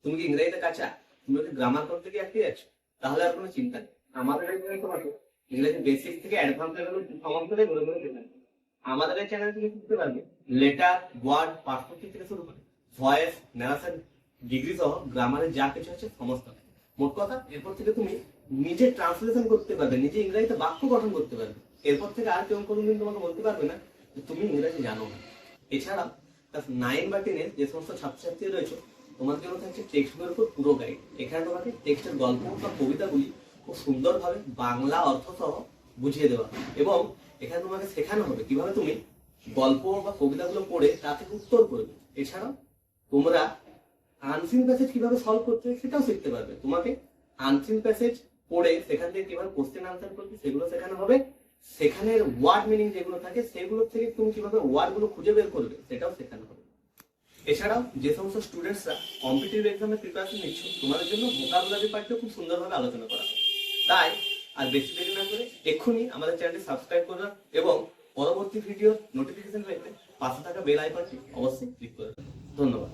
তুমি কি ইংরেজিতে কাঁচা? তুমি যদি গ্রামার করতে গিয়ে আটকে যাচ্ছ, তাহলে আর কোনো চিন্তা নেই। আমাদের এখানে তোমাকে ইংরেজি বেসিক থেকে অ্যাডভান্স লেভেল সমস্ত গড়ে গড়ে দেবেন। আমাদের এই চ্যানেল থেকে শিখতে পারবে লেটার, ওয়ার্ড, পার্সপেক্টিভ থেকে শুরু করে ভয়েস, ন্যারেশন, ডিগ্রি সহ গ্রামারের যা কিছু আছে সমস্ত। মোট কথা, এরপর থেকে তুমি নিজে ট্রান্সলেশন করতে পারবে, নিজে ইংরেজিতে বাক্য গঠন করতে পারবে। এরপর থেকে আর কেউ কোনোদিন তোমাকে বলতে পারবে না যে তুমি ইংরেজি জানো না। এছাড়া ক্লাস 9 বা 10 এর যে সমস্ত ছাত্রছাত্রী রয়েছে, তোমার জন্য থাকছে টেক্সট বইয়ের উপর পুরো গাইড। এখানে তোমাকে টেক্সটের গল্প বা কবিতাগুলি খুব সুন্দরভাবে বাংলা অর্থ সহ বুঝিয়ে দেওয়া, এবং এখানে তোমাকে শেখানো হবে কিভাবে তুমি গল্প বা কবিতাগুলো পড়ে তা থেকে উত্তর করবে। এছাড়াও তোমরা আনসিন প্যাসেজ কিভাবে সলভ করতে হয় সেটাও শিখতে পারবে। তোমাকে আনসিন প্যাসেজ পড়ে সেখান থেকে কিভাবে কোশ্চেন আনসার করবে সেগুলো শেখানো হবে। সেখানের ওয়ার্ড মিনিং যেগুলো থাকে সেগুলো থেকে তুমি কিভাবে ওয়ার্ড গুলো খুঁজে বের করবে সেটাও শেখানো হবে। এছাড়াও যে সমস্ত স্টুডেন্টসরা কম্পিটিটিভ এক্সামের প্রিপারেশন নিচ্ছ, তোমাদের জন্য ভোকাবুলারি পার্টটা খুব সুন্দরভাবে আলোচনা করা হবে। তাই আর বেশি দেরি না করে এক্ষুনি আমাদের চ্যানেলটি সাবস্ক্রাইব করবে এবং পরবর্তী ভিডিও নোটিফিকেশন পেতে পাশে থাকা বেল আইকনটি অবশ্যই ক্লিক করে দেবে। ধন্যবাদ।